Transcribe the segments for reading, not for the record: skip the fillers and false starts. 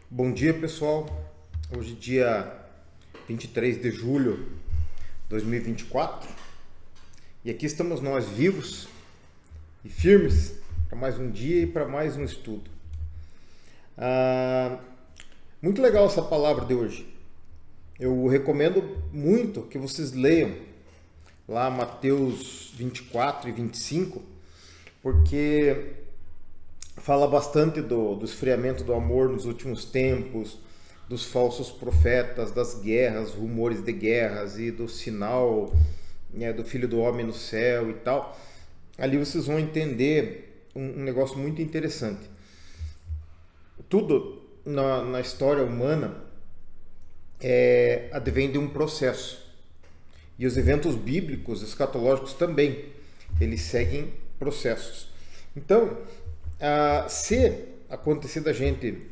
Bom dia, pessoal. Hoje, dia 23 de julho de 2024. E aqui estamos nós, vivos e firmes, para mais um dia e para mais um estudo. Muito legal essa palavra de hoje. Eu recomendo muito que vocês leiam lá Mateus 24 e 25, porque fala bastante do esfriamento do amor nos últimos tempos, dos falsos profetas, das guerras, rumores de guerras e do sinal, né, do Filho do Homem no céu e tal. Ali vocês vão entender um negócio muito interessante. Tudo na história humana advém de um processo. E os eventos bíblicos, escatológicos também, eles seguem processos. Então, se acontecer da gente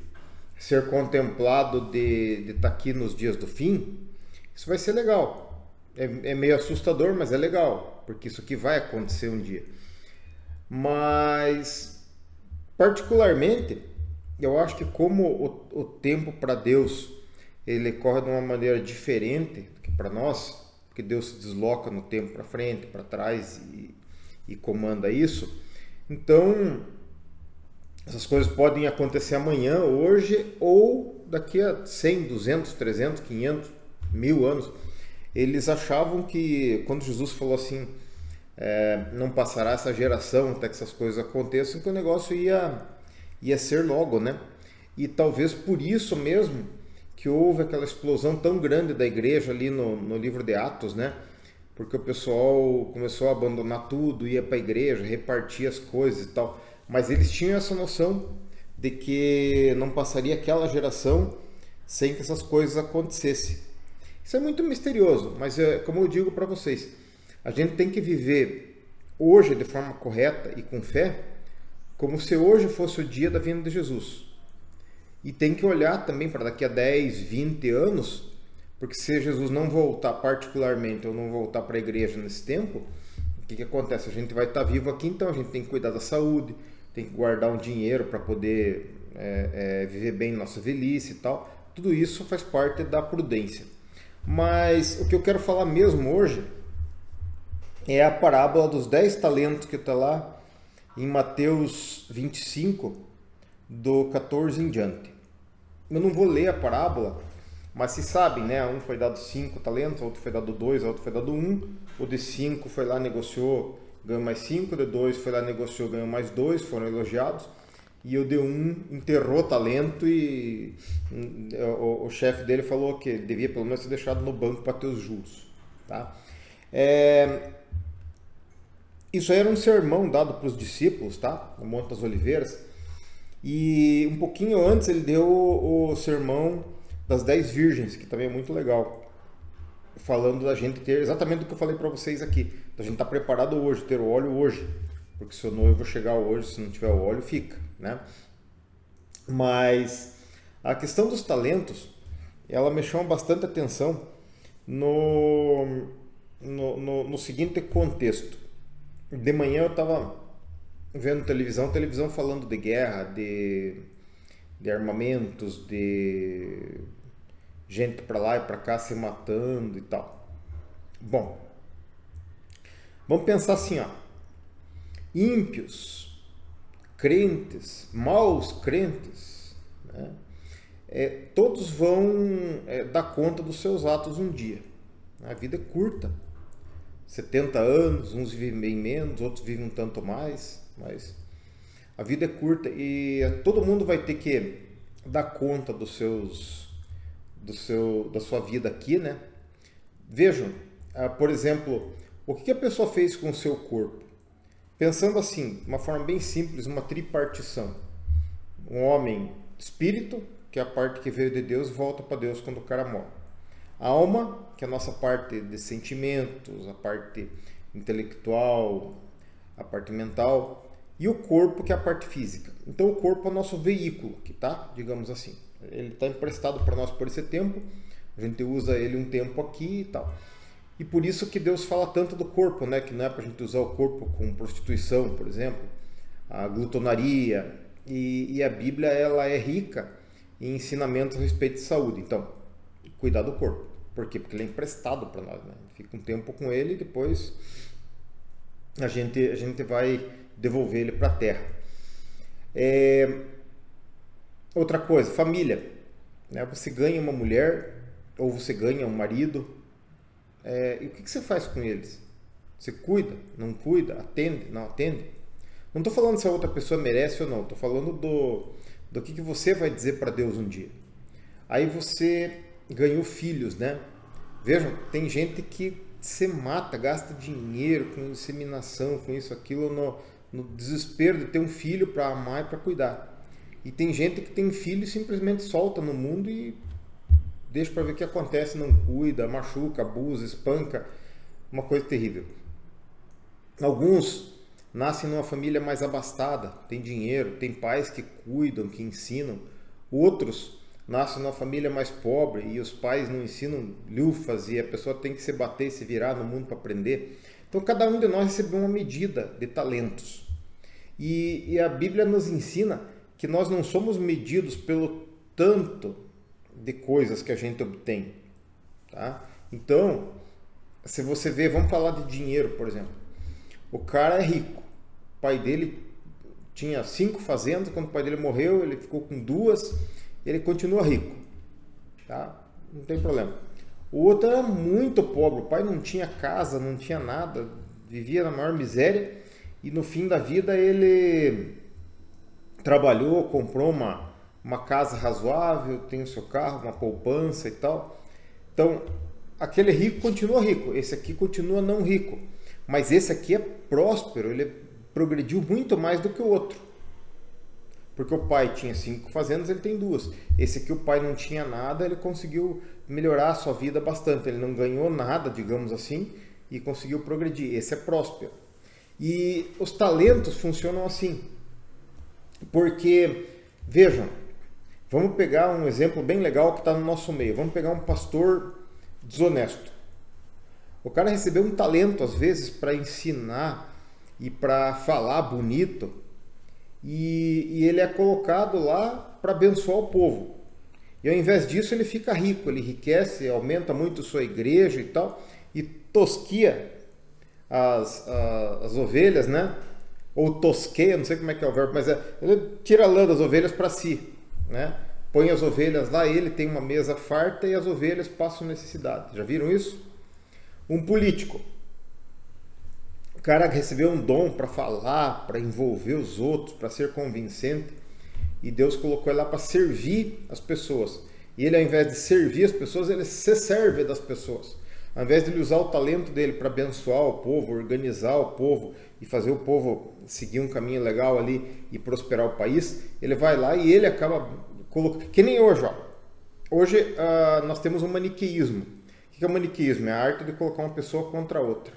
ser contemplado de estar aqui nos dias do fim, isso vai ser legal. É meio assustador, mas é legal, porque isso aqui vai acontecer um dia. Mas, particularmente, eu acho que como o tempo para Deus ele corre de uma maneira diferente do que para nós, porque Deus se desloca no tempo para frente, para trás e comanda isso. Então, essas coisas podem acontecer amanhã, hoje ou daqui a 100, 200, 300, 500, 1000 anos. Eles achavam que quando Jesus falou assim, não passará essa geração até que essas coisas aconteçam, que o negócio ia ser logo, né? E talvez por isso mesmo que houve aquela explosão tão grande da igreja ali no livro de Atos, né? Porque o pessoal começou a abandonar tudo, ia para a igreja, repartia as coisas e tal. Mas eles tinham essa noção de que não passaria aquela geração sem que essas coisas acontecessem. Isso é muito misterioso, mas como eu digo para vocês, a gente tem que viver hoje de forma correta e com fé, como se hoje fosse o dia da vinda de Jesus. E tem que olhar também para daqui a 10, 20 anos, porque se Jesus não voltar particularmente ou não voltar para a igreja nesse tempo, o que acontece? A gente vai estar vivo aqui, então a gente tem que cuidar da saúde, tem que guardar um dinheiro para poder viver bem nossa velhice e tal. Tudo isso faz parte da prudência. Mas o que eu quero falar mesmo hoje é a parábola dos 10 talentos que está lá em Mateus 25, do 14 em diante. Eu não vou ler a parábola, mas se sabem, né? Um foi dado 5 talentos, outro foi dado 2, outro foi dado 1. O de 5 foi lá, negociou, ganhou mais 5. O de 2 foi lá, negociou, ganhou mais 2, foram elogiados. E o de 1 enterrou talento e o chefe dele falou que ele devia pelo menos ser deixado no banco para ter os juros. Tá? Isso aí era um sermão dado para os discípulos, tá? No Monte das Oliveiras. E um pouquinho antes ele deu o sermão das 10 virgens, que também é muito legal, falando da gente ter exatamente o que eu falei para vocês aqui, da gente estar preparado hoje, ter o óleo hoje, porque se o noivo chegar hoje, se não tiver o óleo, fica, né? Mas a questão dos talentos, ela me chama bastante atenção no seguinte contexto. De manhã eu estava vendo televisão falando de guerra, de armamentos, de gente para lá e para cá se matando e tal. Bom, vamos pensar assim, ó. Ímpios, crentes, maus crentes, né? Todos vão dar conta dos seus atos um dia. A vida é curta. 70 anos, uns vivem bem menos, outros vivem um tanto mais, mas a vida é curta e todo mundo vai ter que dar conta da sua vida aqui, né? Vejam, por exemplo, o que a pessoa fez com o seu corpo? Pensando assim, de uma forma bem simples, uma tripartição. Um homem espírito, que é a parte que veio de Deus, volta para Deus quando o cara morre. A alma, que é a nossa parte de sentimentos, a parte intelectual, a parte mental, e o corpo, que é a parte física. Então o corpo é o nosso veículo, que tá, digamos assim. Ele está emprestado para nós por esse tempo, a gente usa ele um tempo aqui e tal. E por isso que Deus fala tanto do corpo, né? Que não é para a gente usar o corpo com prostituição, por exemplo, a glutonaria. E a Bíblia ela é rica e ensinamentos a respeito de saúde. Então, cuidar do corpo. Por quê? Porque ele é emprestado para nós, né? Fica um tempo com ele e depois a gente vai devolver ele para a terra. Outra coisa, família. Né? Você ganha uma mulher ou você ganha um marido, e o que você faz com eles? Você cuida? Não cuida? Atende? Não atende? Não estou falando se a outra pessoa merece ou não, estou falando do que você vai dizer para Deus um dia. Aí você ganhou filhos, né? Vejam, tem gente que se mata, gasta dinheiro com inseminação, com isso, aquilo, no desespero de ter um filho para amar e para cuidar. E tem gente que tem filho e simplesmente solta no mundo e deixa para ver o que acontece, não cuida, machuca, abusa, espanca, uma coisa terrível. Alguns nascem numa família mais abastada, tem dinheiro, tem pais que cuidam, que ensinam. Outros nascem numa família mais pobre e os pais não ensinam lufas e a pessoa tem que se bater e se virar no mundo para aprender. Então cada um de nós recebeu uma medida de talentos. E a Bíblia nos ensina que nós não somos medidos pelo tanto de coisas que a gente obtém. Tá? Então, se você vê, vamos falar de dinheiro, por exemplo. O cara é rico. O pai dele tinha 5 fazendas, quando o pai dele morreu, ele ficou com 2, ele continua rico. Tá? Não tem problema. O outro era muito pobre, o pai não tinha casa, não tinha nada, vivia na maior miséria e no fim da vida ele trabalhou, comprou uma casa razoável, tem o seu carro, uma poupança e tal. Então, aquele rico continua rico, esse aqui continua não rico. Mas esse aqui é próspero, ele progrediu muito mais do que o outro. Porque o pai tinha 5 fazendas, ele tem 2. Esse aqui o pai não tinha nada, ele conseguiu melhorar a sua vida bastante. Ele não ganhou nada, digamos assim, e conseguiu progredir. Esse é próspero. E os talentos funcionam assim. Porque, vejam, vamos pegar um exemplo bem legal que está no nosso meio. Vamos pegar um pastor desonesto. O cara recebeu um talento, às vezes, para ensinar e para falar bonito, e ele é colocado lá para abençoar o povo. E ao invés disso, ele fica rico, ele enriquece, aumenta muito sua igreja e tal, e tosquia as ovelhas, né? Ou tosqueia, não sei como é que é o verbo, mas ele tira a lã das ovelhas para si, né? Põe as ovelhas lá, ele tem uma mesa farta e as ovelhas passam necessidade. Já viram isso? Um político. O cara recebeu um dom para falar, para envolver os outros, para ser convincente, e Deus colocou ele lá para servir as pessoas. E ele, ao invés de servir as pessoas, ele se serve das pessoas. Ao invés de ele usar o talento dele para abençoar o povo, organizar o povo e fazer o povo seguir um caminho legal ali e prosperar o país, ele vai lá e ele acaba colocando... Que nem hoje, ó. Hoje nós temos um maniqueísmo. O que é o maniqueísmo? É a arte de colocar uma pessoa contra a outra.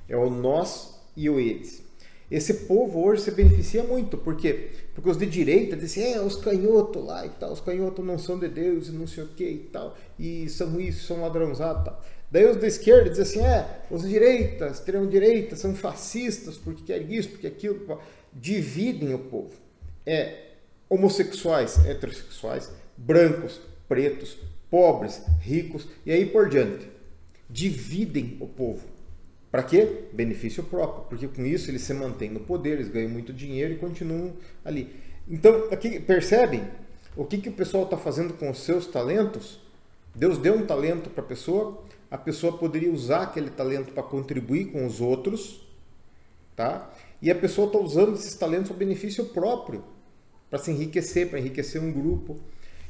É o nós e o eles. Esse povo hoje se beneficia muito. Por quê? Porque os de direita dizem, os canhotos lá e tal, os canhotos não são de Deus e não sei o que e tal, e são isso, são ladrãozados e tal. Daí os da esquerda dizem assim, os de direita, extrema-direita, são fascistas, porque querem isso, porque aquilo. Dividem o povo. Homossexuais, heterossexuais, brancos, pretos, pobres, ricos e aí por diante. Dividem o povo. Para quê? Benefício próprio. Porque com isso eles se mantêm no poder, eles ganham muito dinheiro e continuam ali. Então, aqui, percebem o que o pessoal está fazendo com os seus talentos? Deus deu um talento para a pessoa poderia usar aquele talento para contribuir com os outros, tá? E a pessoa está usando esses talentos para benefício próprio, para se enriquecer, para enriquecer um grupo.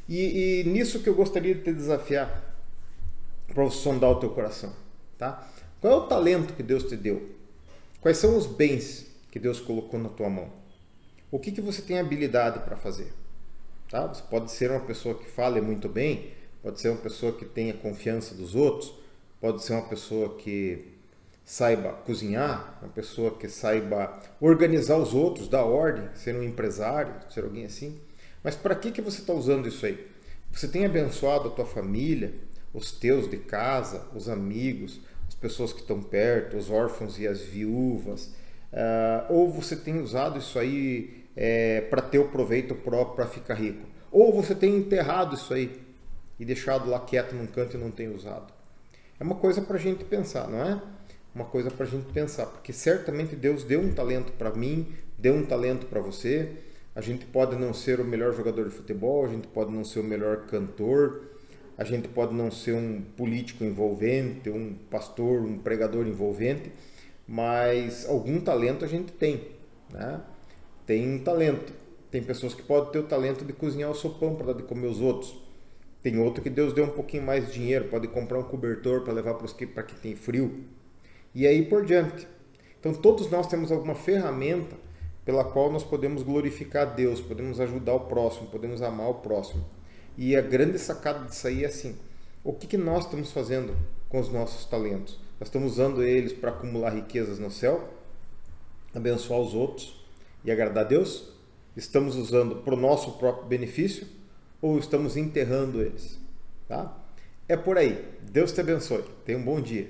E nisso que eu gostaria de te desafiar para você sondar o teu coração, tá? Qual é o talento que Deus te deu? Quais são os bens que Deus colocou na tua mão? O que você tem habilidade para fazer? Tá? Você pode ser uma pessoa que fale muito bem, pode ser uma pessoa que tenha confiança dos outros, pode ser uma pessoa que saiba cozinhar, uma pessoa que saiba organizar os outros, dar ordem, ser um empresário, ser alguém assim. Mas para que você está usando isso aí? Você tem abençoado a tua família, os teus de casa, os amigos, as pessoas que estão perto, os órfãos e as viúvas, ou você tem usado isso aí para ter o proveito próprio, para ficar rico? Ou você tem enterrado isso aí e deixado lá quieto num canto e não tem usado. É uma coisa para a gente pensar, não é? Uma coisa para a gente pensar, porque certamente Deus deu um talento para mim, deu um talento para você. A gente pode não ser o melhor jogador de futebol, a gente pode não ser o melhor cantor, a gente pode não ser um político envolvente, um pastor, um pregador envolvente, mas algum talento a gente tem, né? Tem um talento. Tem pessoas que podem ter o talento de cozinhar o sopão para dar de comer os outros. Tem outro que Deus deu um pouquinho mais de dinheiro, pode comprar um cobertor para levar para quem tem frio. E aí por diante. Então todos nós temos alguma ferramenta pela qual nós podemos glorificar Deus, podemos ajudar o próximo, podemos amar o próximo. E a grande sacada disso aí é assim, o que nós estamos fazendo com os nossos talentos? Nós estamos usando eles para acumular riquezas no céu, abençoar os outros e agradar a Deus? Estamos usando para o nosso próprio benefício ou estamos enterrando eles? Tá? É por aí. Deus te abençoe. Tenha um bom dia.